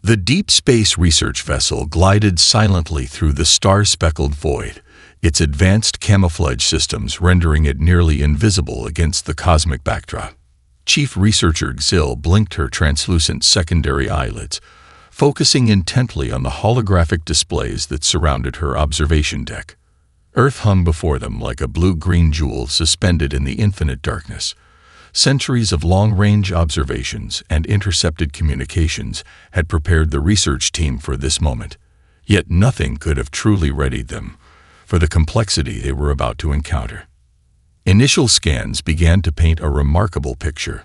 The deep space research vessel glided silently through the star-speckled void, its advanced camouflage systems rendering it nearly invisible against the cosmic backdrop. Chief Researcher Xil blinked her translucent secondary eyelids, focusing intently on the holographic displays that surrounded her observation deck. Earth hung before them like a blue-green jewel suspended in the infinite darkness. Centuries of long-range observations and intercepted communications had prepared the research team for this moment, yet nothing could have truly readied them for the complexity they were about to encounter. Initial scans began to paint a remarkable picture.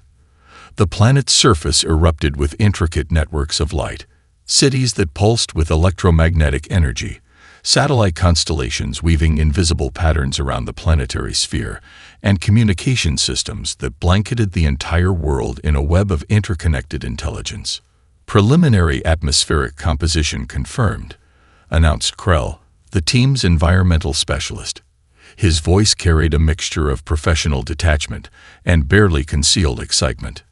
The planet's surface erupted with intricate networks of light, cities that pulsed with electromagnetic energy, satellite constellations weaving invisible patterns around the planetary sphere, and communication systems that blanketed the entire world in a web of interconnected intelligence. Preliminary atmospheric composition confirmed, announced Krell, the team's environmental specialist. His voice carried a mixture of professional detachment and barely concealed excitement.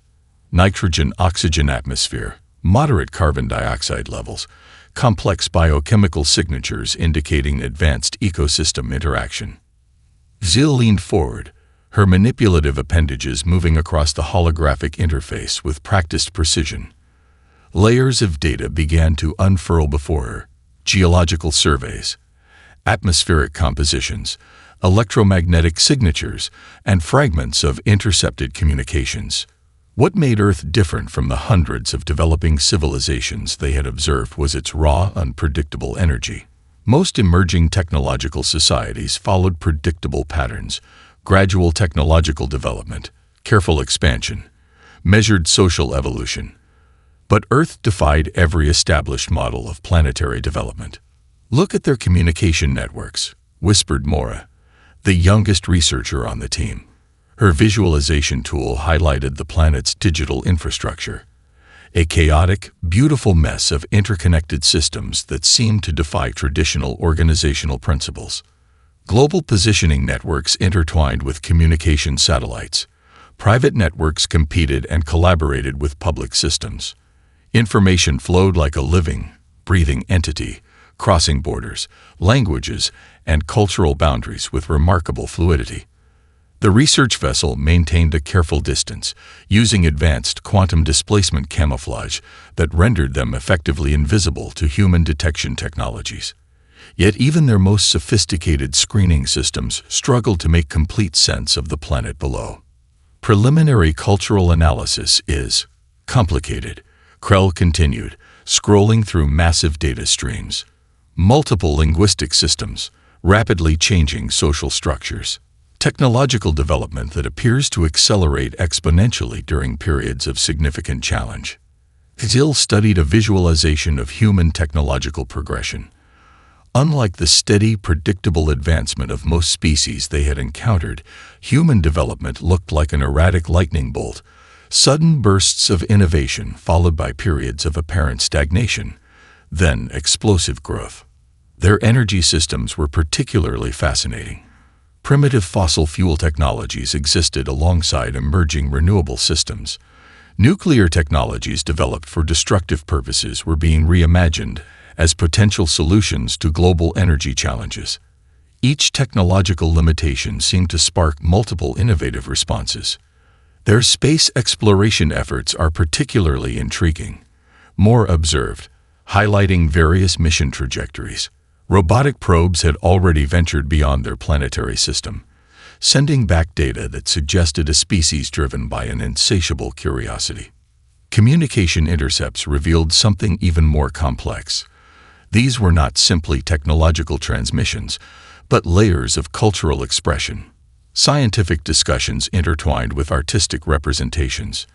Nitrogen-oxygen atmosphere, moderate carbon dioxide levels, complex biochemical signatures indicating advanced ecosystem interaction. Xil leaned forward, her manipulative appendages moving across the holographic interface with practiced precision. Layers of data began to unfurl before her: geological surveys, atmospheric compositions, electromagnetic signatures, and fragments of intercepted communications. What made Earth different from the hundreds of developing civilizations they had observed was its raw, unpredictable energy. Most emerging technological societies followed predictable patterns: gradual technological development, careful expansion, measured social evolution. But Earth defied every established model of planetary development. "Look at their communication networks," whispered Mora, the youngest researcher on the team. Her visualization tool highlighted the planet's digital infrastructure, a chaotic, beautiful mess of interconnected systems that seemed to defy traditional organizational principles. Global positioning networks intertwined with communication satellites. Private networks competed and collaborated with public systems. Information flowed like a living, breathing entity, crossing borders, languages, and cultural boundaries with remarkable fluidity. The research vessel maintained a careful distance, using advanced quantum displacement camouflage that rendered them effectively invisible to human detection technologies. Yet even their most sophisticated screening systems struggled to make complete sense of the planet below. Preliminary cultural analysis is complicated, Krell continued, scrolling through massive data streams. Multiple linguistic systems, rapidly changing social structures. Technological development that appears to accelerate exponentially during periods of significant challenge. Xil studied a visualization of human technological progression. Unlike the steady, predictable advancement of most species they had encountered, human development looked like an erratic lightning bolt, sudden bursts of innovation followed by periods of apparent stagnation, then explosive growth. Their energy systems were particularly fascinating. Primitive fossil fuel technologies existed alongside emerging renewable systems. Nuclear technologies developed for destructive purposes were being reimagined as potential solutions to global energy challenges. Each technological limitation seemed to spark multiple innovative responses. Their space exploration efforts are particularly intriguing. Moore observed, highlighting various mission trajectories. Robotic probes had already ventured beyond their planetary system, sending back data that suggested a species driven by an insatiable curiosity. Communication intercepts revealed something even more complex. These were not simply technological transmissions, but layers of cultural expression. Scientific discussions intertwined with artistic representations.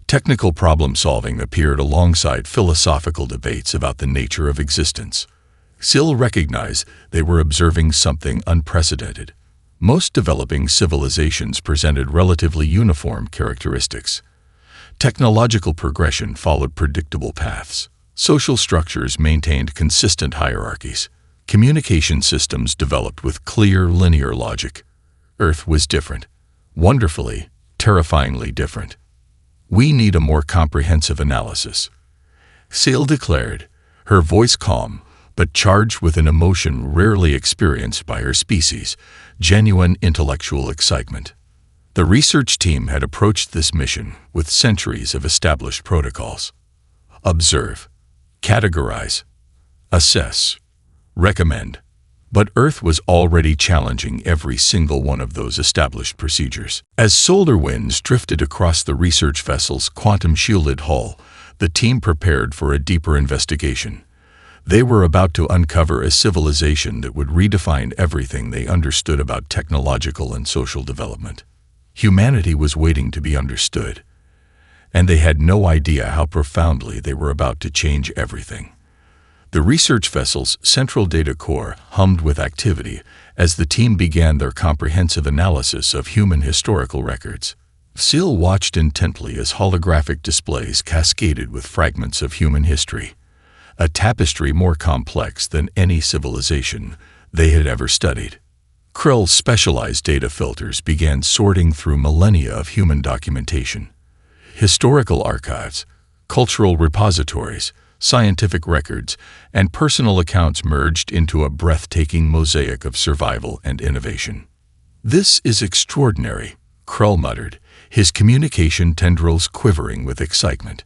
Technical problem-solving appeared alongside philosophical debates about the nature of existence. Xil recognized they were observing something unprecedented. Most developing civilizations presented relatively uniform characteristics. Technological progression followed predictable paths. Social structures maintained consistent hierarchies. Communication systems developed with clear, linear logic. Earth was different. Wonderfully, terrifyingly different. "We need a more comprehensive analysis." Seal declared, her voice calm, but charged with an emotion rarely experienced by her species, genuine intellectual excitement. The research team had approached this mission with centuries of established protocols. Observe, categorize, assess, recommend. But Earth was already challenging every single one of those established procedures. As solar winds drifted across the research vessel's quantum-shielded hull, the team prepared for a deeper investigation. They were about to uncover a civilization that would redefine everything they understood about technological and social development. Humanity was waiting to be understood, and they had no idea how profoundly they were about to change everything. The research vessel's central data core hummed with activity as the team began their comprehensive analysis of human historical records. Seal watched intently as holographic displays cascaded with fragments of human history, a tapestry more complex than any civilization they had ever studied. Krell's specialized data filters began sorting through millennia of human documentation. Historical archives, cultural repositories, scientific records, and personal accounts merged into a breathtaking mosaic of survival and innovation. "This is extraordinary," Krell muttered, his communication tendrils quivering with excitement.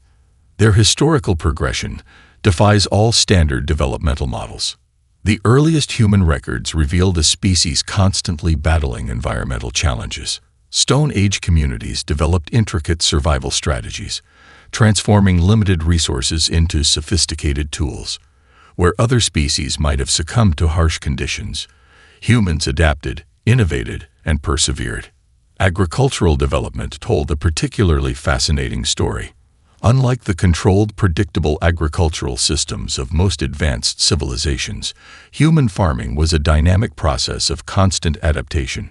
Their historical progression defies all standard developmental models. The earliest human records revealed a species constantly battling environmental challenges. Stone Age communities developed intricate survival strategies, transforming limited resources into sophisticated tools. Where other species might have succumbed to harsh conditions, humans adapted, innovated, and persevered. Agricultural development told a particularly fascinating story. Unlike the controlled, predictable agricultural systems of most advanced civilizations, human farming was a dynamic process of constant adaptation.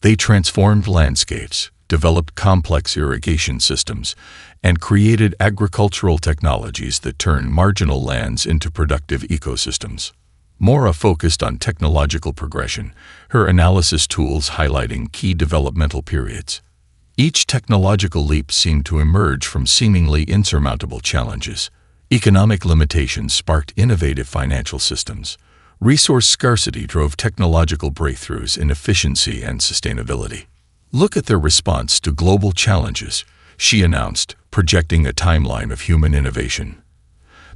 They transformed landscapes, developed complex irrigation systems, and created agricultural technologies that turned marginal lands into productive ecosystems. Mora focused on technological progression, her analysis tools highlighting key developmental periods. Each technological leap seemed to emerge from seemingly insurmountable challenges. Economic limitations sparked innovative financial systems. Resource scarcity drove technological breakthroughs in efficiency and sustainability. "Look at their response to global challenges," she announced, projecting a timeline of human innovation.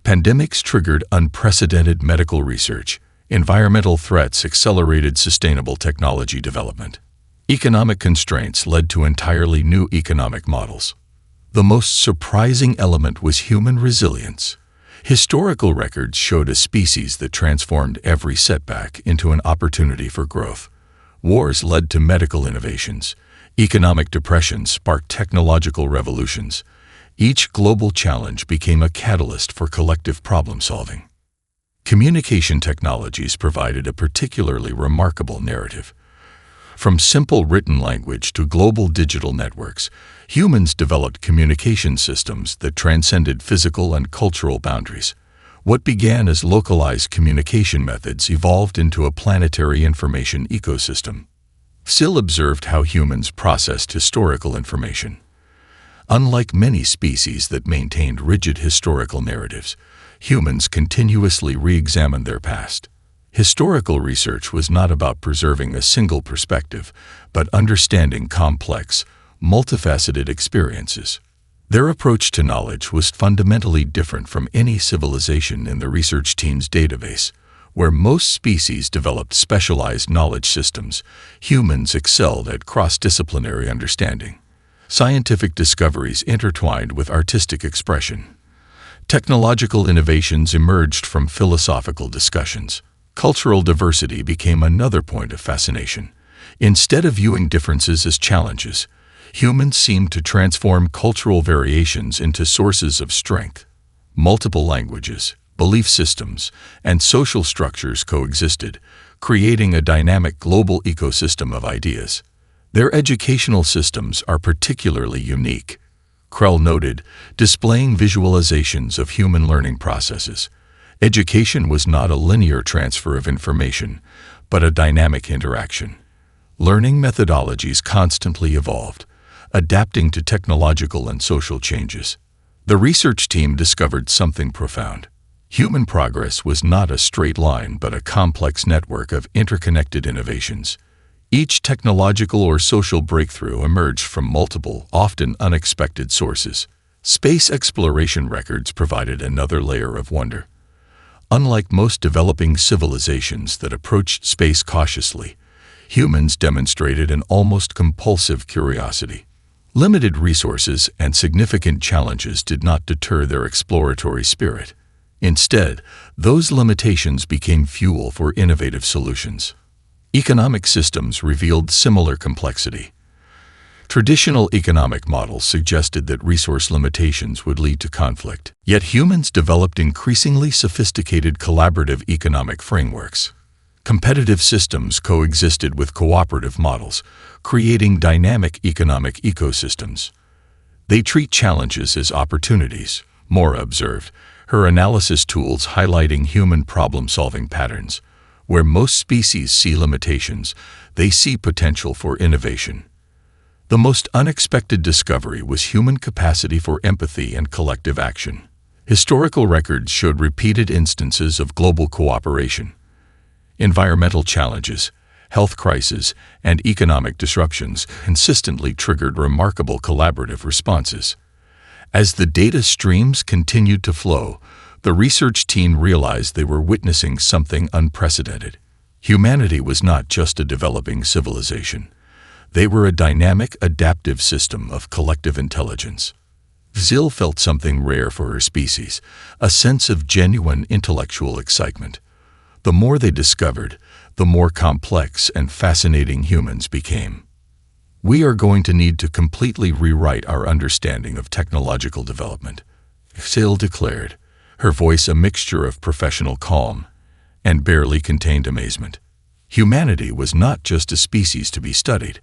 Pandemics triggered unprecedented medical research. Environmental threats accelerated sustainable technology development. Economic constraints led to entirely new economic models. The most surprising element was human resilience. Historical records showed a species that transformed every setback into an opportunity for growth. Wars led to medical innovations. Economic depression sparked technological revolutions. Each global challenge became a catalyst for collective problem-solving. Communication technologies provided a particularly remarkable narrative. From simple written language to global digital networks, humans developed communication systems that transcended physical and cultural boundaries. What began as localized communication methods evolved into a planetary information ecosystem. Sill observed how humans processed historical information. Unlike many species that maintained rigid historical narratives, humans continuously re-examined their past. Historical research was not about preserving a single perspective, but understanding complex, multifaceted experiences. Their approach to knowledge was fundamentally different from any civilization in the research team's database. Where most species developed specialized knowledge systems, humans excelled at cross-disciplinary understanding. Scientific discoveries intertwined with artistic expression. Technological innovations emerged from philosophical discussions. Cultural diversity became another point of fascination. Instead of viewing differences as challenges, humans seemed to transform cultural variations into sources of strength. Multiple languages, belief systems, and social structures coexisted, creating a dynamic global ecosystem of ideas. Their educational systems are particularly unique, Krell noted, displaying visualizations of human learning processes. Education was not a linear transfer of information, but a dynamic interaction. Learning methodologies constantly evolved, adapting to technological and social changes. The research team discovered something profound. Human progress was not a straight line but a complex network of interconnected innovations. Each technological or social breakthrough emerged from multiple, often unexpected sources. Space exploration records provided another layer of wonder. Unlike most developing civilizations that approached space cautiously, humans demonstrated an almost compulsive curiosity. Limited resources and significant challenges did not deter their exploratory spirit. Instead, those limitations became fuel for innovative solutions. Economic systems revealed similar complexity. Traditional economic models suggested that resource limitations would lead to conflict. Yet humans developed increasingly sophisticated collaborative economic frameworks. Competitive systems coexisted with cooperative models, creating dynamic economic ecosystems. They treat challenges as opportunities, Moore observed, her analysis tools highlighting human problem-solving patterns. Where most species see limitations, they see potential for innovation. The most unexpected discovery was human capacity for empathy and collective action. Historical records showed repeated instances of global cooperation. Environmental challenges, health crises, and economic disruptions consistently triggered remarkable collaborative responses. As the data streams continued to flow, the research team realized they were witnessing something unprecedented. Humanity was not just a developing civilization. They were a dynamic, adaptive system of collective intelligence. Zill felt something rare for her species, a sense of genuine intellectual excitement. The more they discovered, the more complex and fascinating humans became. We are going to need to completely rewrite our understanding of technological development, Zill declared, her voice a mixture of professional calm and barely contained amazement. Humanity was not just a species to be studied.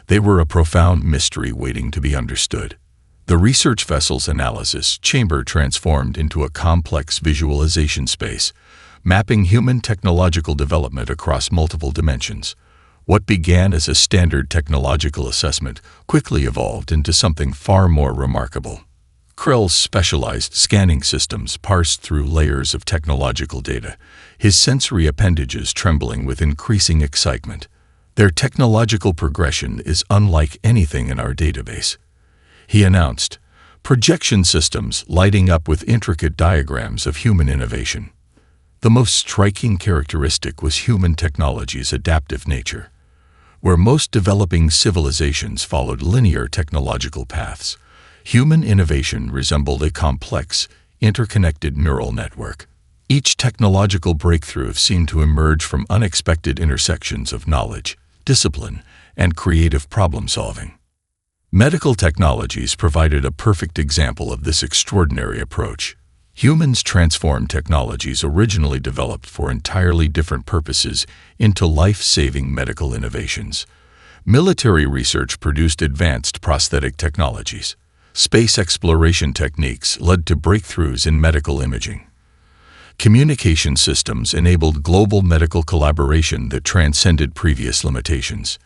They were a profound mystery waiting to be understood. The research vessel's analysis chamber transformed into a complex visualization space, mapping human technological development across multiple dimensions. What began as a standard technological assessment quickly evolved into something far more remarkable. Krell's specialized scanning systems parsed through layers of technological data, his sensory appendages trembling with increasing excitement. Their technological progression is unlike anything in our database, he announced, projection systems lighting up with intricate diagrams of human innovation. The most striking characteristic was human technology's adaptive nature. Where most developing civilizations followed linear technological paths, human innovation resembled a complex, interconnected neural network. Each technological breakthrough seemed to emerge from unexpected intersections of knowledge, discipline, and creative problem-solving. Medical technologies provided a perfect example of this extraordinary approach. Humans transformed technologies originally developed for entirely different purposes into life-saving medical innovations. Military research produced advanced prosthetic technologies. Space exploration techniques led to breakthroughs in medical imaging. Communication systems enabled global medical collaboration that transcended previous limitations.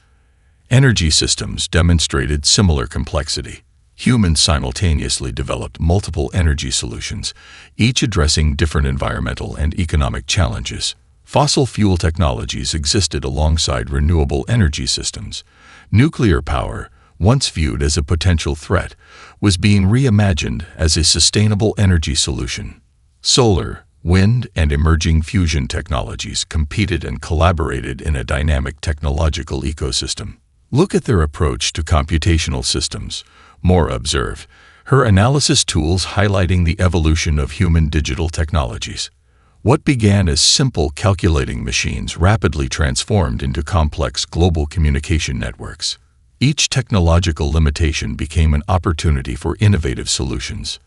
Energy systems demonstrated similar complexity. Humans simultaneously developed multiple energy solutions, each addressing different environmental and economic challenges. Fossil fuel technologies existed alongside renewable energy systems. Nuclear power, once viewed as a potential threat, was being reimagined as a sustainable energy solution. Solar, wind, and emerging fusion technologies competed and collaborated in a dynamic technological ecosystem. Look at their approach to computational systems, Moore observed, her analysis tools highlighting the evolution of human digital technologies. What began as simple calculating machines rapidly transformed into complex global communication networks. Each technological limitation became an opportunity for innovative solutions.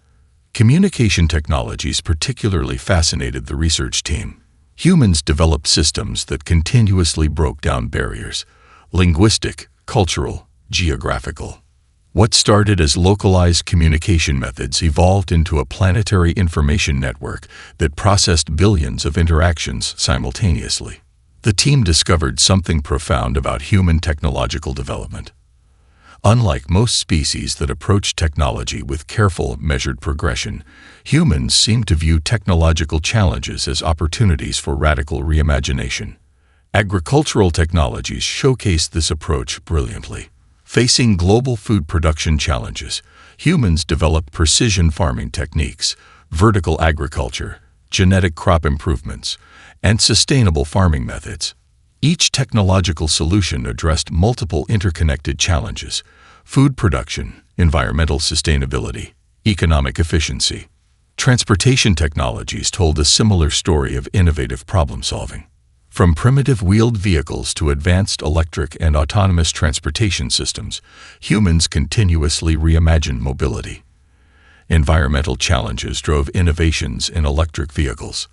Communication technologies particularly fascinated the research team. Humans developed systems that continuously broke down barriers, linguistic, cultural, geographical. What started as localized communication methods evolved into a planetary information network that processed billions of interactions simultaneously. The team discovered something profound about human technological development. Unlike most species that approach technology with careful, measured progression, humans seem to view technological challenges as opportunities for radical reimagination. Agricultural technologies showcase this approach brilliantly. Facing global food production challenges, humans developed precision farming techniques, vertical agriculture, genetic crop improvements, and sustainable farming methods. Each technological solution addressed multiple interconnected challenges: food production, environmental sustainability, economic efficiency. Transportation technologies told a similar story of innovative problem-solving. From primitive wheeled vehicles to advanced electric and autonomous transportation systems, humans continuously reimagined mobility. Environmental challenges drove innovations in electric vehicles.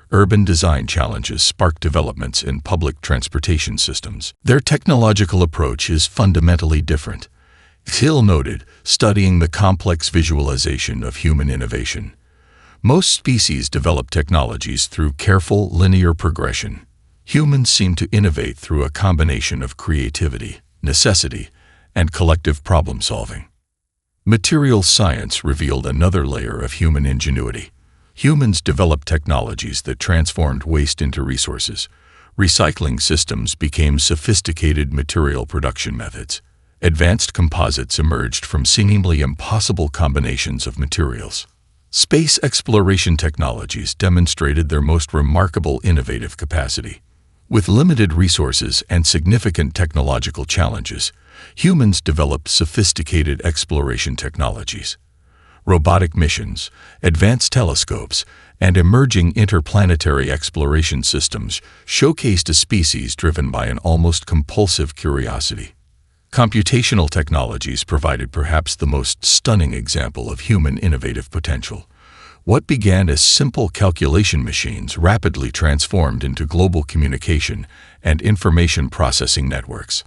Urban design challenges sparked developments in public transportation systems. Their technological approach is fundamentally different. Hill noted, studying the complex visualization of human innovation. Most species develop technologies through careful, linear progression. Humans seem to innovate through a combination of creativity, necessity, and collective problem-solving. Material science revealed another layer of human ingenuity. Humans developed technologies that transformed waste into resources. Recycling systems became sophisticated material production methods. Advanced composites emerged from seemingly impossible combinations of materials. Space exploration technologies demonstrated their most remarkable innovative capacity. With limited resources and significant technological challenges, humans developed sophisticated exploration technologies. Robotic missions, advanced telescopes, and emerging interplanetary exploration systems showcased a species driven by an almost compulsive curiosity. Computational technologies provided perhaps the most stunning example of human innovative potential. What began as simple calculation machines rapidly transformed into global communication and information processing networks.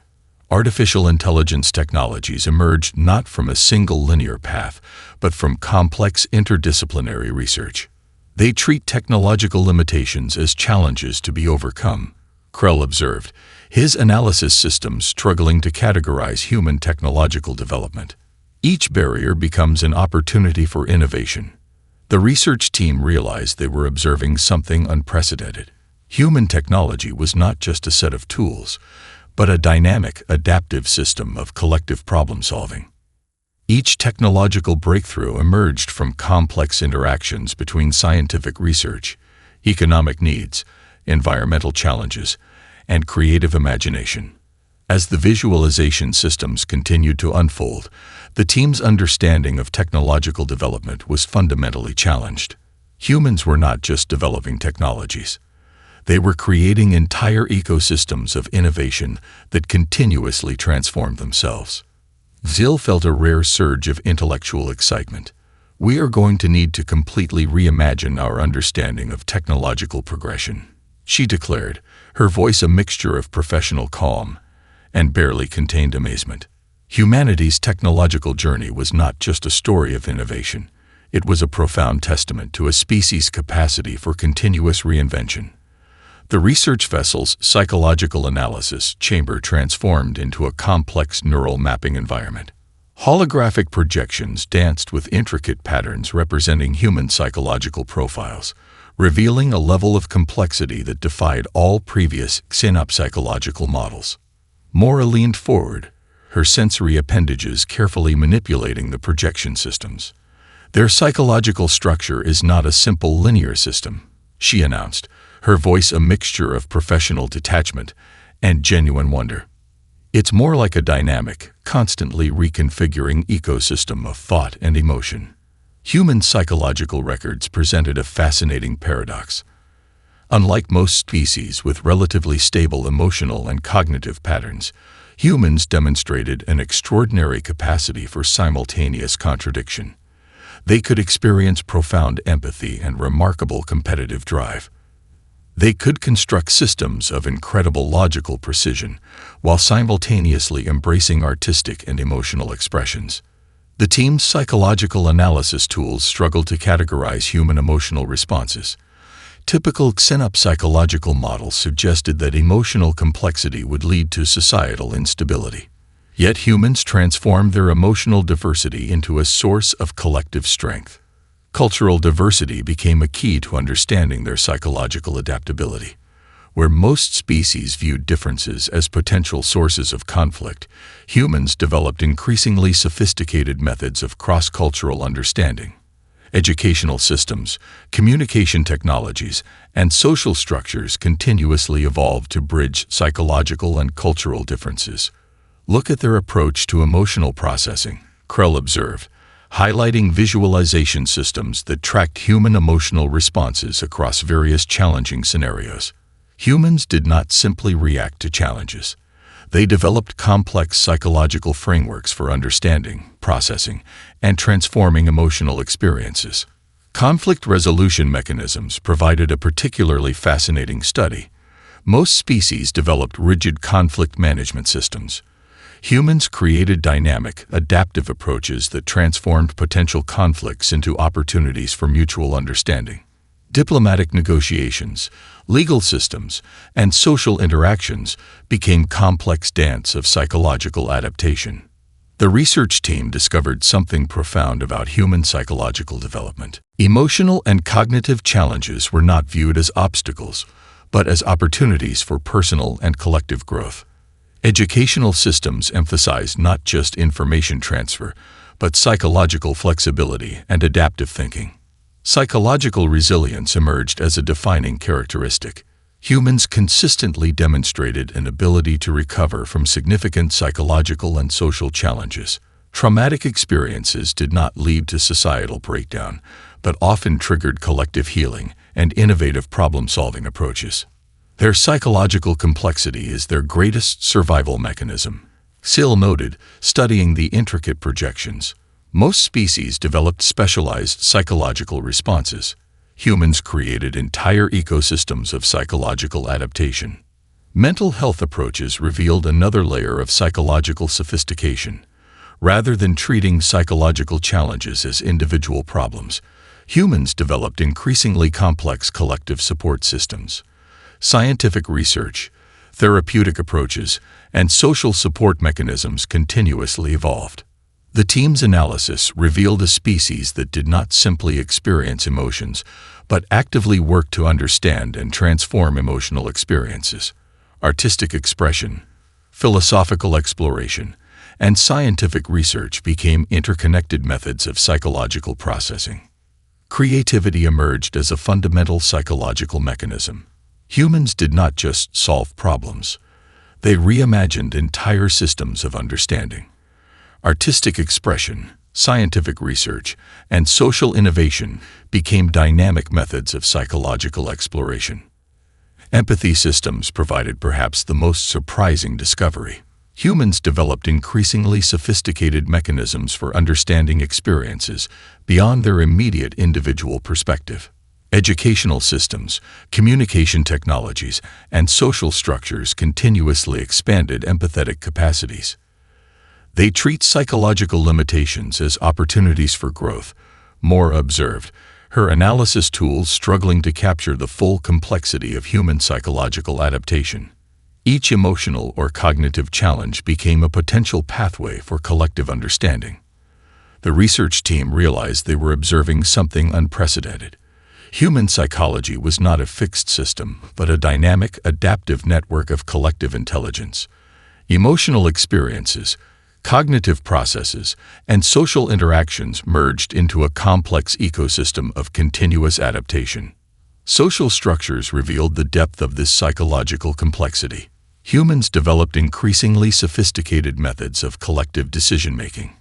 Artificial intelligence technologies emerged not from a single linear path, but from complex interdisciplinary research. They treat technological limitations as challenges to be overcome, Krell observed, his analysis systems struggling to categorize human technological development. Each barrier becomes an opportunity for innovation. The research team realized they were observing something unprecedented. Human technology was not just a set of tools, but a dynamic, adaptive system of collective problem-solving. Each technological breakthrough emerged from complex interactions between scientific research, economic needs, environmental challenges, and creative imagination. As the visualization systems continued to unfold, the team's understanding of technological development was fundamentally challenged. Humans were not just developing technologies. They were creating entire ecosystems of innovation that continuously transformed themselves. Zill felt a rare surge of intellectual excitement. We are going to need to completely reimagine our understanding of technological progression, she declared, her voice a mixture of professional calm and barely contained amazement. Humanity's technological journey was not just a story of innovation. It was a profound testament to a species' capacity for continuous reinvention. The research vessel's psychological analysis chamber transformed into a complex neural mapping environment. Holographic projections danced with intricate patterns representing human psychological profiles, revealing a level of complexity that defied all previous synapsological models. Mora leaned forward, her sensory appendages carefully manipulating the projection systems. Their psychological structure is not a simple linear system, she announced, her voice a mixture of professional detachment and genuine wonder. It's more like a dynamic, constantly reconfiguring ecosystem of thought and emotion. Human psychological records presented a fascinating paradox. Unlike most species with relatively stable emotional and cognitive patterns, humans demonstrated an extraordinary capacity for simultaneous contradiction. They could experience profound empathy and remarkable competitive drive. They could construct systems of incredible logical precision while simultaneously embracing artistic and emotional expressions. The team's psychological analysis tools struggled to categorize human emotional responses. Typical synapsological models suggested that emotional complexity would lead to societal instability. Yet humans transformed their emotional diversity into a source of collective strength. Cultural diversity became a key to understanding their psychological adaptability. Where most species viewed differences as potential sources of conflict, humans developed increasingly sophisticated methods of cross-cultural understanding. Educational systems, communication technologies, and social structures continuously evolved to bridge psychological and cultural differences. Look at their approach to emotional processing, Krell observed, highlighting visualization systems that tracked human emotional responses across various challenging scenarios. Humans did not simply react to challenges. They developed complex psychological frameworks for understanding, processing, and transforming emotional experiences. Conflict resolution mechanisms provided a particularly fascinating study. Most species developed rigid conflict management systems. Humans created dynamic, adaptive approaches that transformed potential conflicts into opportunities for mutual understanding. Diplomatic negotiations, legal systems, and social interactions became complex dance of psychological adaptation. The research team discovered something profound about human psychological development. Emotional and cognitive challenges were not viewed as obstacles, but as opportunities for personal and collective growth. Educational systems emphasized not just information transfer, but psychological flexibility and adaptive thinking. Psychological resilience emerged as a defining characteristic. Humans consistently demonstrated an ability to recover from significant psychological and social challenges. Traumatic experiences did not lead to societal breakdown, but often triggered collective healing and innovative problem-solving approaches. Their psychological complexity is their greatest survival mechanism. Sill noted, studying the intricate projections. Most species developed specialized psychological responses. Humans created entire ecosystems of psychological adaptation. Mental health approaches revealed another layer of psychological sophistication. Rather than treating psychological challenges as individual problems, humans developed increasingly complex collective support systems. Scientific research, therapeutic approaches, and social support mechanisms continuously evolved. The team's analysis revealed a species that did not simply experience emotions, but actively worked to understand and transform emotional experiences. Artistic expression, philosophical exploration, and scientific research became interconnected methods of psychological processing. Creativity emerged as a fundamental psychological mechanism. Humans did not just solve problems. They reimagined entire systems of understanding. Artistic expression, scientific research, and social innovation became dynamic methods of psychological exploration. Empathy systems provided perhaps the most surprising discovery. Humans developed increasingly sophisticated mechanisms for understanding experiences beyond their immediate individual perspective. Educational systems, communication technologies, and social structures continuously expanded empathetic capacities. They treat psychological limitations as opportunities for growth. Moore observed, her analysis tools struggling to capture the full complexity of human psychological adaptation. Each emotional or cognitive challenge became a potential pathway for collective understanding. The research team realized they were observing something unprecedented. Human psychology was not a fixed system, but a dynamic, adaptive network of collective intelligence. Emotional experiences, cognitive processes, and social interactions merged into a complex ecosystem of continuous adaptation. Social structures revealed the depth of this psychological complexity. Humans developed increasingly sophisticated methods of collective decision-making.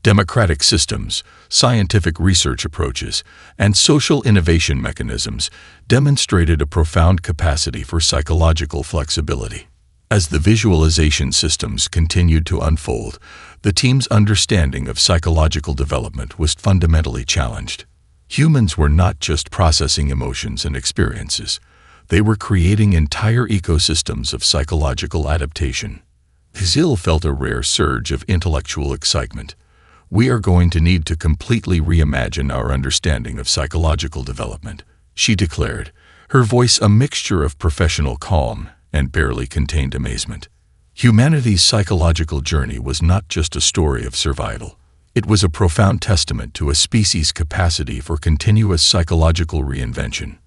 Democratic systems, scientific research approaches, and social innovation mechanisms demonstrated a profound capacity for psychological flexibility. As the visualization systems continued to unfold, the team's understanding of psychological development was fundamentally challenged. Humans were not just processing emotions and experiences. They were creating entire ecosystems of psychological adaptation. Zill felt a rare surge of intellectual excitement. We are going to need to completely reimagine our understanding of psychological development, she declared, her voice a mixture of professional calm and barely contained amazement. Humanity's psychological journey was not just a story of survival. It was a profound testament to a species' capacity for continuous psychological reinvention.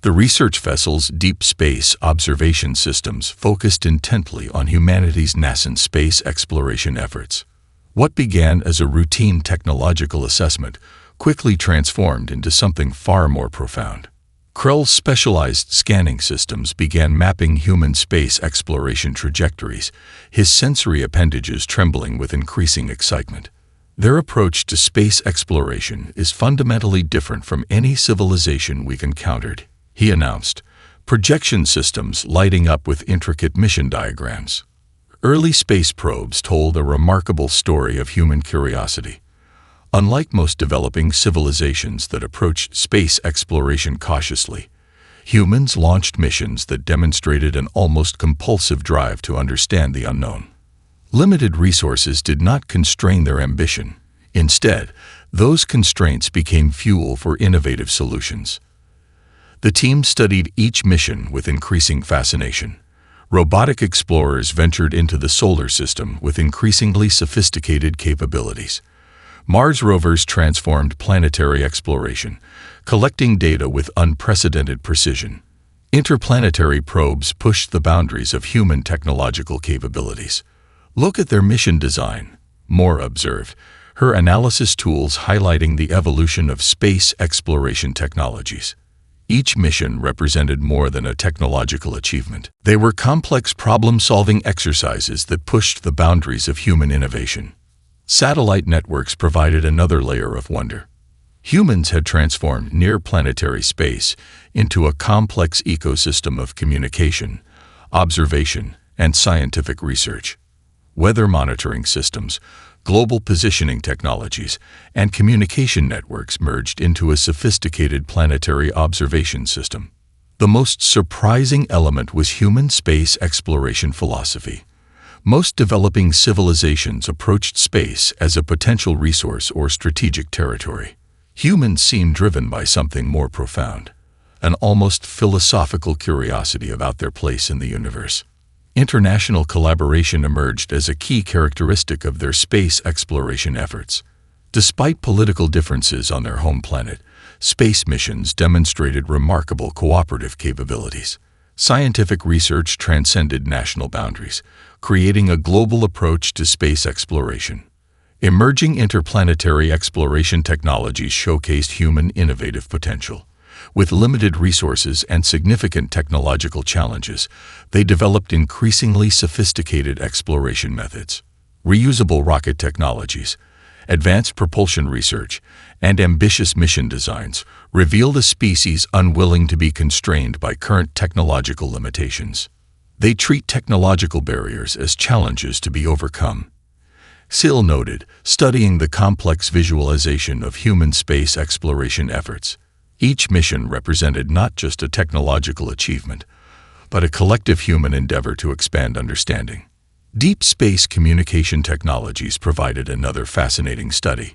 The research vessel's deep space observation systems focused intently on humanity's nascent space exploration efforts. What began as a routine technological assessment quickly transformed into something far more profound. Krell's specialized scanning systems began mapping human space exploration trajectories, his sensory appendages trembling with increasing excitement. Their approach to space exploration is fundamentally different from any civilization we've encountered, he announced, projection systems lighting up with intricate mission diagrams. Early space probes told a remarkable story of human curiosity. Unlike most developing civilizations that approached space exploration cautiously, humans launched missions that demonstrated an almost compulsive drive to understand the unknown. Limited resources did not constrain their ambition. Instead, those constraints became fuel for innovative solutions. The team studied each mission with increasing fascination. Robotic explorers ventured into the solar system with increasingly sophisticated capabilities. Mars rovers transformed planetary exploration, collecting data with unprecedented precision. Interplanetary probes pushed the boundaries of human technological capabilities. Look at their mission design, Moore observed, her analysis tools highlighting the evolution of space exploration technologies. Each mission represented more than a technological achievement. They were complex problem-solving exercises that pushed the boundaries of human innovation. Satellite networks provided another layer of wonder. Humans had transformed near-planetary space into a complex ecosystem of communication, observation, and scientific research. Weather monitoring systems, global positioning technologies, and communication networks merged into a sophisticated planetary observation system. The most surprising element was human space exploration philosophy. Most developing civilizations approached space as a potential resource or strategic territory. Humans seemed driven by something more profound, an almost philosophical curiosity about their place in the universe. International collaboration emerged as a key characteristic of their space exploration efforts. Despite political differences on their home planet, space missions demonstrated remarkable cooperative capabilities. Scientific research transcended national boundaries, creating a global approach to space exploration. Emerging interplanetary exploration technologies showcased human innovative potential. With limited resources and significant technological challenges, they developed increasingly sophisticated exploration methods. Reusable rocket technologies, advanced propulsion research, and ambitious mission designs revealed a species unwilling to be constrained by current technological limitations. They treat technological barriers as challenges to be overcome. Sill noted, studying the complex visualization of human space exploration efforts. Each mission represented not just a technological achievement, but a collective human endeavor to expand understanding. Deep space communication technologies provided another fascinating study.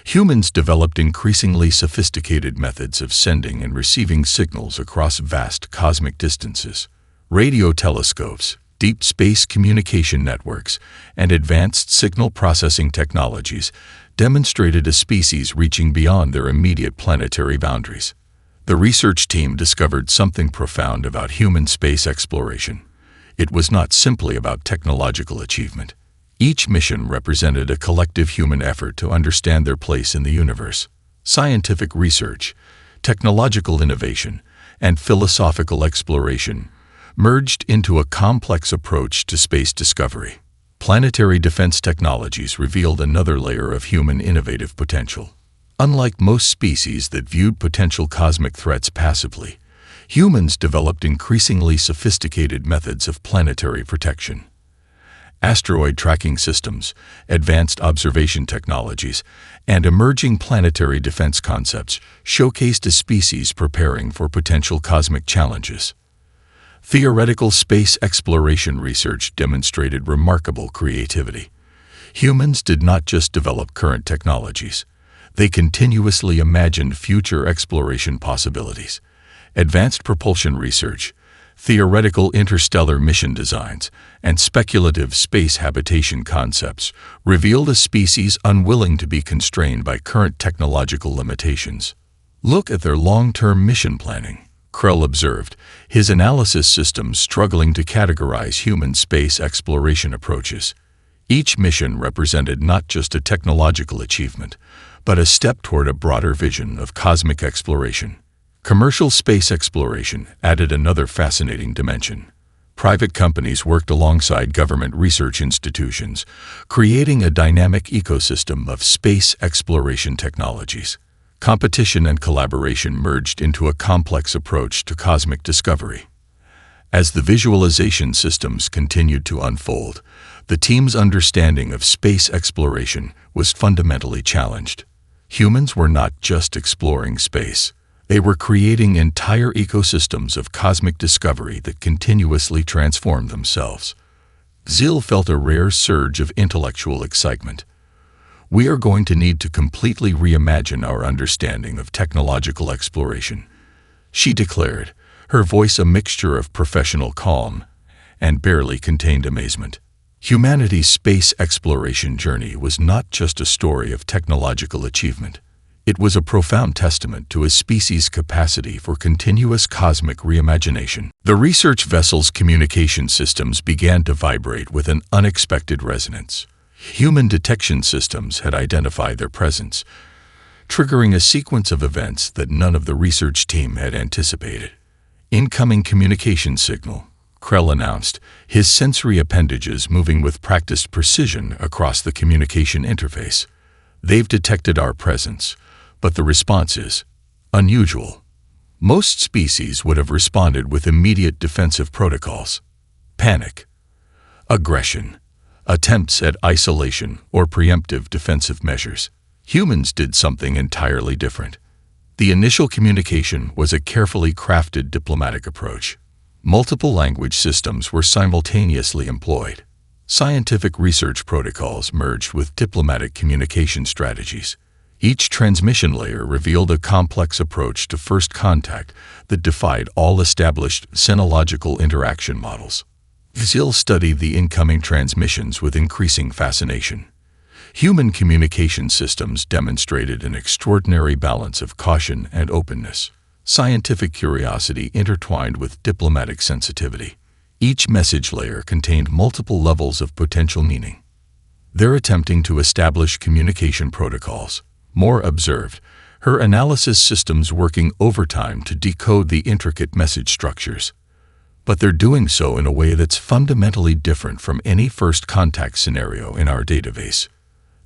Humans developed increasingly sophisticated methods of sending and receiving signals across vast cosmic distances. Radio telescopes, deep space communication networks, and advanced signal processing technologies demonstrated a species reaching beyond their immediate planetary boundaries. The research team discovered something profound about human space exploration. It was not simply about technological achievement. Each mission represented a collective human effort to understand their place in the universe. Scientific research, technological innovation, and philosophical exploration merged into a complex approach to space discovery. Planetary defense technologies revealed another layer of human innovative potential. Unlike most species that viewed potential cosmic threats passively, humans developed increasingly sophisticated methods of planetary protection. Asteroid tracking systems, advanced observation technologies, and emerging planetary defense concepts showcased a species preparing for potential cosmic challenges. Theoretical space exploration research demonstrated remarkable creativity. Humans did not just develop current technologies. They continuously imagined future exploration possibilities. Advanced propulsion research, Theoretical interstellar mission designs and speculative space habitation concepts revealed a species unwilling to be constrained by current technological limitations. Look at their long-term mission planning, Krell observed, his analysis systems struggling to categorize human space exploration approaches. Each mission represented not just a technological achievement, but a step toward a broader vision of cosmic exploration. Commercial space exploration added another fascinating dimension. Private companies worked alongside government research institutions, creating a dynamic ecosystem of space exploration technologies. Competition and collaboration merged into a complex approach to cosmic discovery. As the visualization systems continued to unfold, the team's understanding of space exploration was fundamentally challenged. Humans were not just exploring space. They were creating entire ecosystems of cosmic discovery that continuously transformed themselves. Zil felt a rare surge of intellectual excitement. We are going to need to completely reimagine our understanding of technological exploration, she declared, her voice a mixture of professional calm and barely contained amazement. Humanity's space exploration journey was not just a story of technological achievement. It was a profound testament to a species' capacity for continuous cosmic reimagination. The research vessel's communication systems began to vibrate with an unexpected resonance. Human detection systems had identified their presence, triggering a sequence of events that none of the research team had anticipated. Incoming communication signal, Krell announced, his sensory appendages moving with practiced precision across the communication interface. They've detected our presence, but the response is unusual. Most species would have responded with immediate defensive protocols. Panic, aggression, attempts at isolation or preemptive defensive measures. Humans did something entirely different. The initial communication was a carefully crafted diplomatic approach. Multiple language systems were simultaneously employed. Scientific research protocols merged with diplomatic communication strategies. Each transmission layer revealed a complex approach to first contact that defied all established sinological interaction models. Zil studied the incoming transmissions with increasing fascination. Human communication systems demonstrated an extraordinary balance of caution and openness. Scientific curiosity intertwined with diplomatic sensitivity. Each message layer contained multiple levels of potential meaning. They're attempting to establish communication protocols, Moore observed, her analysis systems working overtime to decode the intricate message structures. But they're doing so in a way that's fundamentally different from any first contact scenario in our database.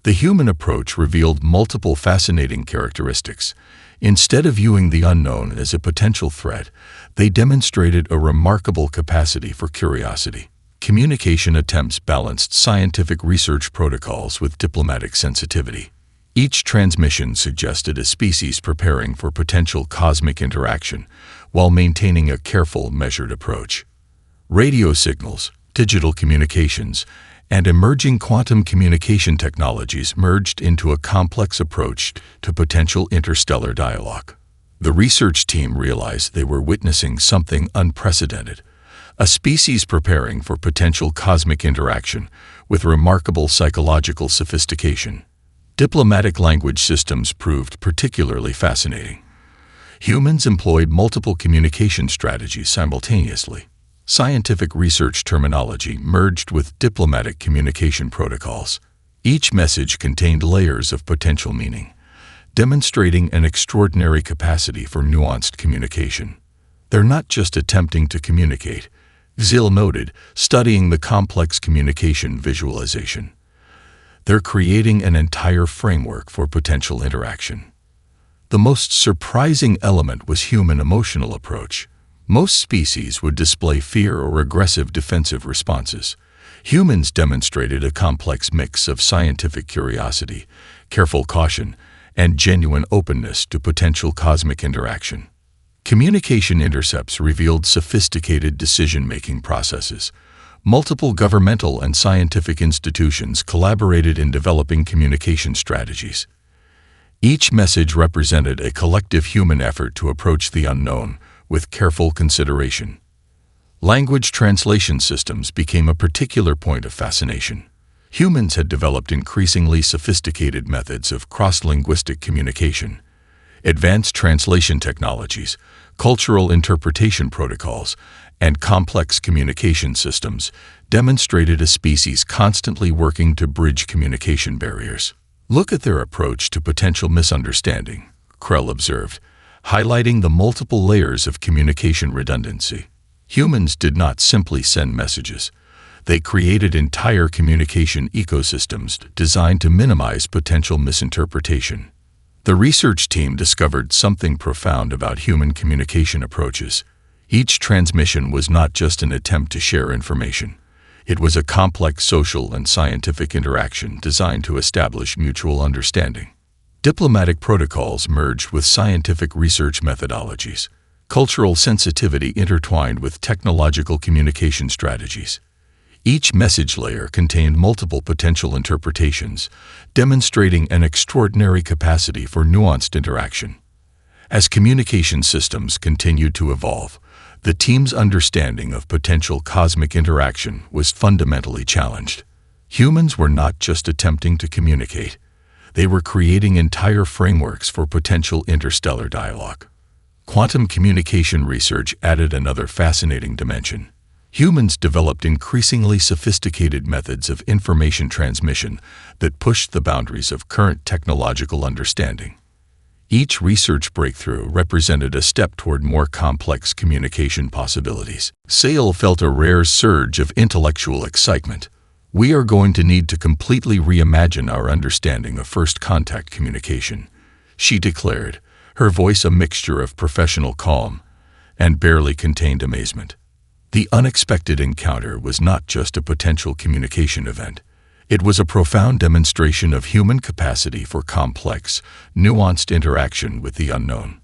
The human approach revealed multiple fascinating characteristics. Instead of viewing the unknown as a potential threat, they demonstrated a remarkable capacity for curiosity. Communication attempts balanced scientific research protocols with diplomatic sensitivity. Each transmission suggested a species preparing for potential cosmic interaction while maintaining a careful, measured approach. Radio signals, digital communications, and emerging quantum communication technologies merged into a complex approach to potential interstellar dialogue. The research team realized they were witnessing something unprecedented, a species preparing for potential cosmic interaction with remarkable psychological sophistication. Diplomatic language systems proved particularly fascinating. Humans employed multiple communication strategies simultaneously. Scientific research terminology merged with diplomatic communication protocols. Each message contained layers of potential meaning, demonstrating an extraordinary capacity for nuanced communication. They're not just attempting to communicate, Zil noted, studying the complex communication visualization. They're creating an entire framework for potential interaction. The most surprising element was human emotional approach. Most species would display fear or aggressive defensive responses. Humans demonstrated a complex mix of scientific curiosity, careful caution, and genuine openness to potential cosmic interaction. Communication intercepts revealed sophisticated decision-making processes. Multiple governmental and scientific institutions collaborated in developing communication strategies. Each message represented a collective human effort to approach the unknown with careful consideration. Language translation systems became a particular point of fascination. Humans had developed increasingly sophisticated methods of cross-linguistic communication. Advanced translation technologies, cultural interpretation protocols, and complex communication systems demonstrated a species constantly working to bridge communication barriers. "Look at their approach to potential misunderstanding," Krell observed, highlighting the multiple layers of communication redundancy. Humans did not simply send messages. They created entire communication ecosystems designed to minimize potential misinterpretation. The research team discovered something profound about human communication approaches. Each transmission was not just an attempt to share information. It was a complex social and scientific interaction designed to establish mutual understanding. Diplomatic protocols merged with scientific research methodologies. Cultural sensitivity intertwined with technological communication strategies. Each message layer contained multiple potential interpretations, demonstrating an extraordinary capacity for nuanced interaction. As communication systems continued to evolve, the team's understanding of potential cosmic interaction was fundamentally challenged. Humans were not just attempting to communicate. They were creating entire frameworks for potential interstellar dialogue. Quantum communication research added another fascinating dimension. Humans developed increasingly sophisticated methods of information transmission that pushed the boundaries of current technological understanding. Each research breakthrough represented a step toward more complex communication possibilities. Sale felt a rare surge of intellectual excitement. "We are going to need to completely reimagine our understanding of first contact communication," she declared, her voice a mixture of professional calm and barely contained amazement. The unexpected encounter was not just a potential communication event. It was a profound demonstration of human capacity for complex, nuanced interaction with the unknown.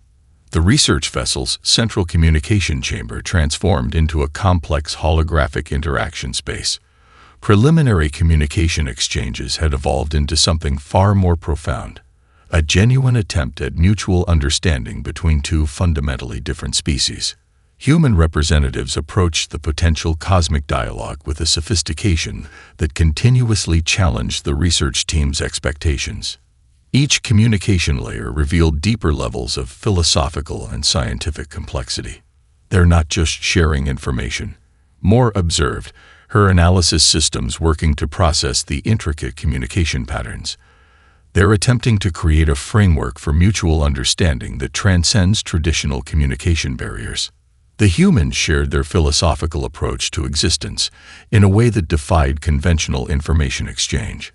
The research vessel's central communication chamber transformed into a complex holographic interaction space. Preliminary communication exchanges had evolved into something far more profound, a genuine attempt at mutual understanding between two fundamentally different species. Human representatives approached the potential cosmic dialogue with a sophistication that continuously challenged the research team's expectations. Each communication layer revealed deeper levels of philosophical and scientific complexity. They're not just sharing information. Moore observed, her analysis systems working to process the intricate communication patterns. They're attempting to create a framework for mutual understanding that transcends traditional communication barriers. The humans shared their philosophical approach to existence in a way that defied conventional information exchange.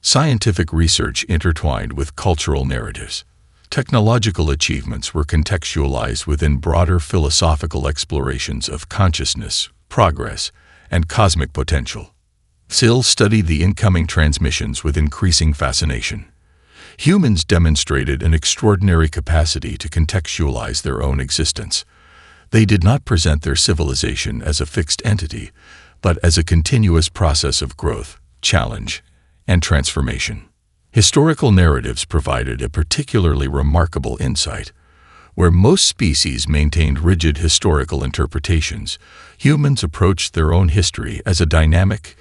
Scientific research intertwined with cultural narratives. Technological achievements were contextualized within broader philosophical explorations of consciousness, progress, and cosmic potential. Sill studied the incoming transmissions with increasing fascination. Humans demonstrated an extraordinary capacity to contextualize their own existence. They did not present their civilization as a fixed entity, but as a continuous process of growth, challenge, and transformation. Historical narratives provided a particularly remarkable insight. Where most species maintained rigid historical interpretations, humans approached their own history as a dynamic,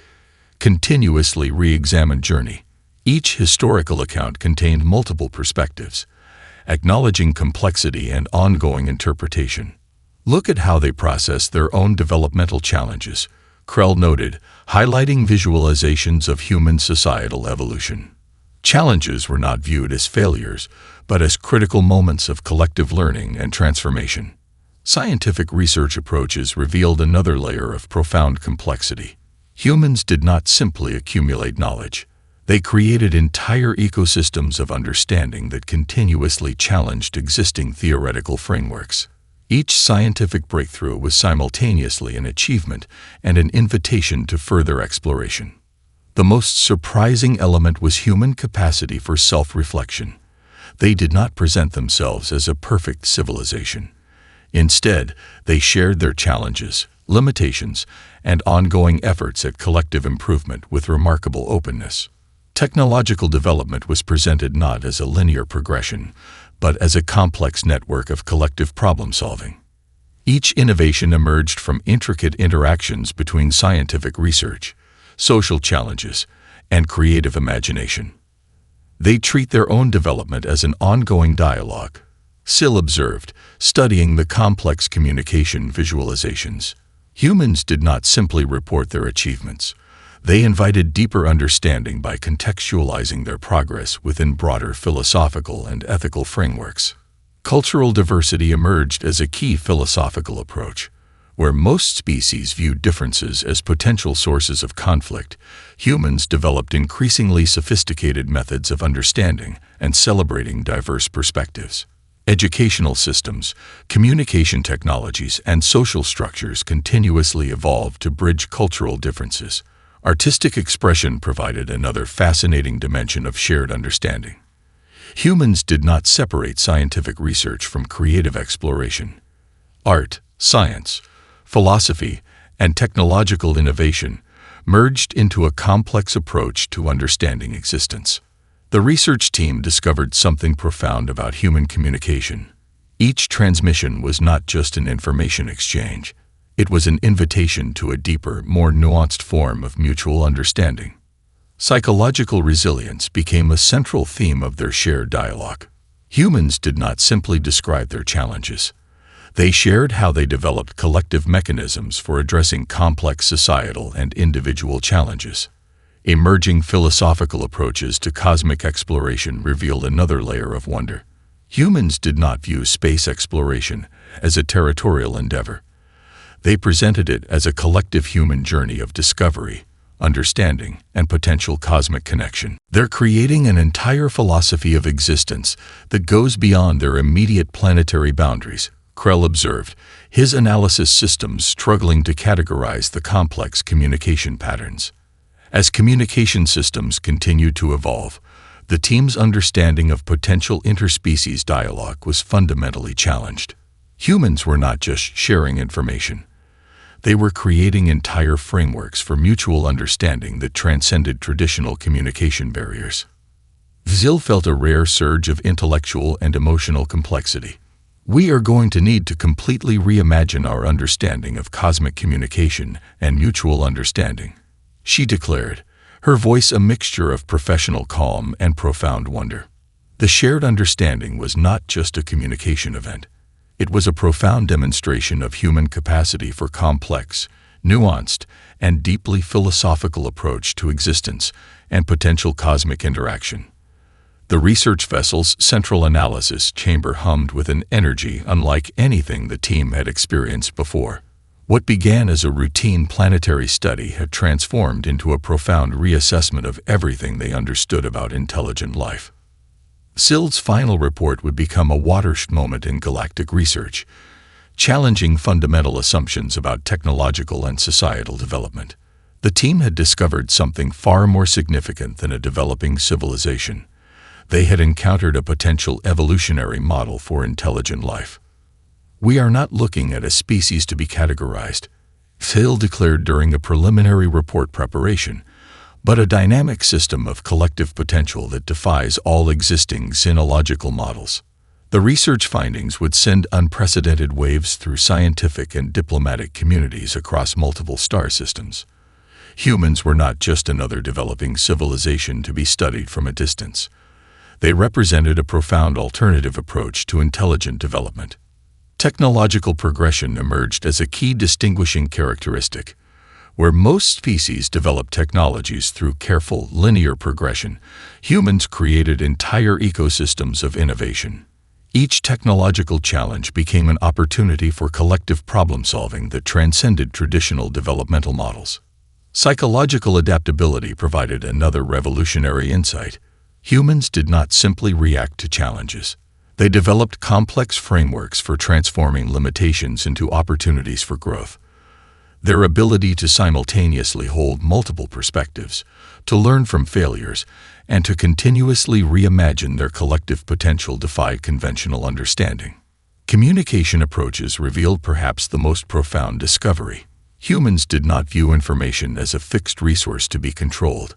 continuously re-examined journey. Each historical account contained multiple perspectives, acknowledging complexity and ongoing interpretation. "Look at how they process their own developmental challenges," Krell noted, highlighting visualizations of human societal evolution. Challenges were not viewed as failures, but as critical moments of collective learning and transformation. Scientific research approaches revealed another layer of profound complexity. Humans did not simply accumulate knowledge. They created entire ecosystems of understanding that continuously challenged existing theoretical frameworks. Each scientific breakthrough was simultaneously an achievement and an invitation to further exploration. The most surprising element was human capacity for self-reflection. They did not present themselves as a perfect civilization. Instead, they shared their challenges, limitations, and ongoing efforts at collective improvement with remarkable openness. Technological development was presented not as a linear progression, but as a complex network of collective problem-solving. Each innovation emerged from intricate interactions between scientific research, social challenges, and creative imagination. They treat their own development as an ongoing dialogue, Sill observed, studying the complex communication visualizations. Humans did not simply report their achievements. They invited deeper understanding by contextualizing their progress within broader philosophical and ethical frameworks. Cultural diversity emerged as a key philosophical approach. Where most species viewed differences as potential sources of conflict, humans developed increasingly sophisticated methods of understanding and celebrating diverse perspectives. Educational systems, communication technologies, and social structures continuously evolved to bridge cultural differences. Artistic expression provided another fascinating dimension of shared understanding. Humans did not separate scientific research from creative exploration. Art, science, philosophy, and technological innovation merged into a complex approach to understanding existence. The research team discovered something profound about human communication. Each transmission was not just an information exchange. It was an invitation to a deeper, more nuanced form of mutual understanding. Psychological resilience became a central theme of their shared dialogue. Humans did not simply describe their challenges. They shared how they developed collective mechanisms for addressing complex societal and individual challenges. Emerging philosophical approaches to cosmic exploration revealed another layer of wonder. Humans did not view space exploration as a territorial endeavor. They presented it as a collective human journey of discovery, understanding, and potential cosmic connection. They're creating an entire philosophy of existence that goes beyond their immediate planetary boundaries, Krell observed, his analysis systems struggling to categorize the complex communication patterns. As communication systems continued to evolve, the team's understanding of potential interspecies dialogue was fundamentally challenged. Humans were not just sharing information. They were creating entire frameworks for mutual understanding that transcended traditional communication barriers. Zill felt a rare surge of intellectual and emotional complexity. We are going to need to completely reimagine our understanding of cosmic communication and mutual understanding, she declared, her voice a mixture of professional calm and profound wonder. The shared understanding was not just a communication event. It was a profound demonstration of human capacity for complex, nuanced, and deeply philosophical approach to existence and potential cosmic interaction. The research vessel's central analysis chamber hummed with an energy unlike anything the team had experienced before. What began as a routine planetary study had transformed into a profound reassessment of everything they understood about intelligent life. Sill's final report would become a watershed moment in galactic research, challenging fundamental assumptions about technological and societal development. The team had discovered something far more significant than a developing civilization. They had encountered a potential evolutionary model for intelligent life. We are not looking at a species to be categorized, Sill declared during the preliminary report preparation, but a dynamic system of collective potential that defies all existing xenological models. The research findings would send unprecedented waves through scientific and diplomatic communities across multiple star systems. Humans were not just another developing civilization to be studied from a distance. They represented a profound alternative approach to intelligent development. Technological progression emerged as a key distinguishing characteristic. Where most species develop technologies through careful, linear progression, humans created entire ecosystems of innovation. Each technological challenge became an opportunity for collective problem-solving that transcended traditional developmental models. Psychological adaptability provided another revolutionary insight. Humans did not simply react to challenges. They developed complex frameworks for transforming limitations into opportunities for growth. Their ability to simultaneously hold multiple perspectives, to learn from failures, and to continuously reimagine their collective potential defied conventional understanding. Communication approaches revealed perhaps the most profound discovery. Humans did not view information as a fixed resource to be controlled.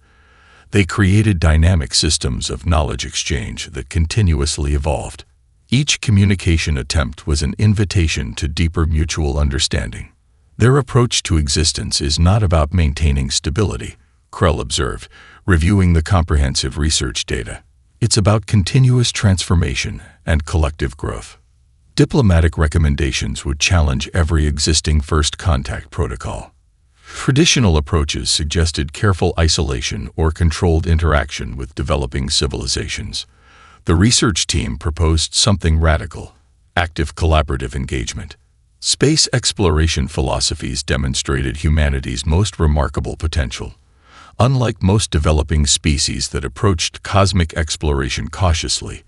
They created dynamic systems of knowledge exchange that continuously evolved. Each communication attempt was an invitation to deeper mutual understanding. Their approach to existence is not about maintaining stability, Krell observed, reviewing the comprehensive research data. It's about continuous transformation and collective growth. Diplomatic recommendations would challenge every existing first contact protocol. Traditional approaches suggested careful isolation or controlled interaction with developing civilizations. The research team proposed something radical: active collaborative engagement. Space exploration philosophies demonstrated humanity's most remarkable potential. Unlike most developing species that approached cosmic exploration cautiously,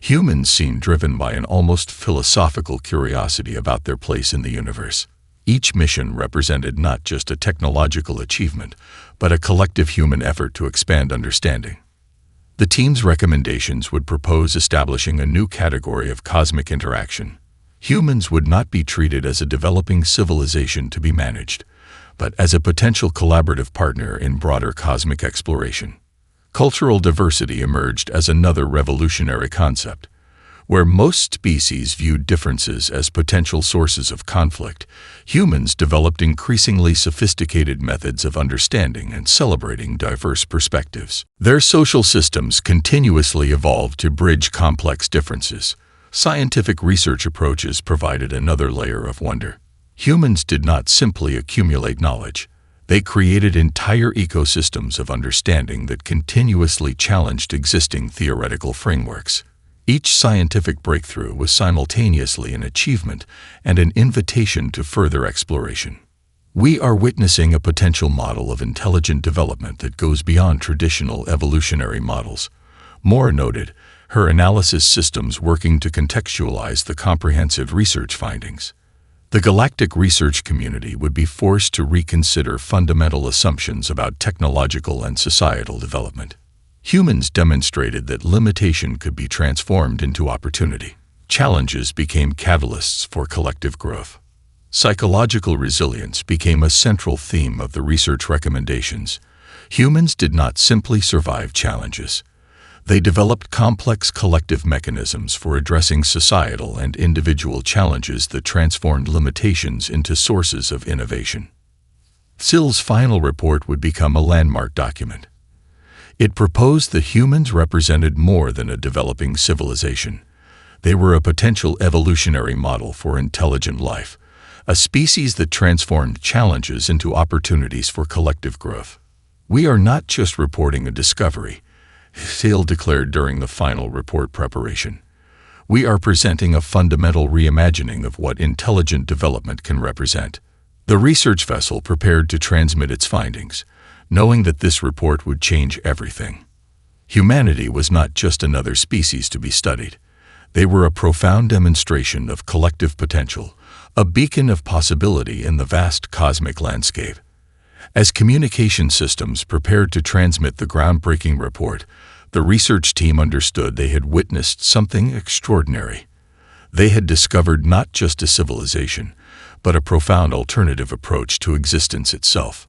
humans seemed driven by an almost philosophical curiosity about their place in the universe. Each mission represented not just a technological achievement, but a collective human effort to expand understanding. The team's recommendations would propose establishing a new category of cosmic interaction. Humans would not be treated as a developing civilization to be managed, but as a potential collaborative partner in broader cosmic exploration. Cultural diversity emerged as another revolutionary concept. Where most species viewed differences as potential sources of conflict, humans developed increasingly sophisticated methods of understanding and celebrating diverse perspectives. Their social systems continuously evolved to bridge complex differences. Scientific research approaches provided another layer of wonder. Humans did not simply accumulate knowledge. They created entire ecosystems of understanding that continuously challenged existing theoretical frameworks. Each scientific breakthrough was simultaneously an achievement and an invitation to further exploration. We are witnessing a potential model of intelligent development that goes beyond traditional evolutionary models. Moore noted, her analysis systems working to contextualize the comprehensive research findings. The galactic research community would be forced to reconsider fundamental assumptions about technological and societal development. Humans demonstrated that limitation could be transformed into opportunity. Challenges became catalysts for collective growth. Psychological resilience became a central theme of the research recommendations. Humans did not simply survive challenges. They developed complex collective mechanisms for addressing societal and individual challenges that transformed limitations into sources of innovation. Sill's final report would become a landmark document. It proposed that humans represented more than a developing civilization. They were a potential evolutionary model for intelligent life, a species that transformed challenges into opportunities for collective growth. We are not just reporting a discovery, Sill declared during the final report preparation. We are presenting a fundamental reimagining of what intelligent development can represent. The research vessel prepared to transmit its findings, knowing that this report would change everything. Humanity was not just another species to be studied. They were a profound demonstration of collective potential, a beacon of possibility in the vast cosmic landscape. As communication systems prepared to transmit the groundbreaking report, the research team understood they had witnessed something extraordinary. They had discovered not just a civilization, but a profound alternative approach to existence itself.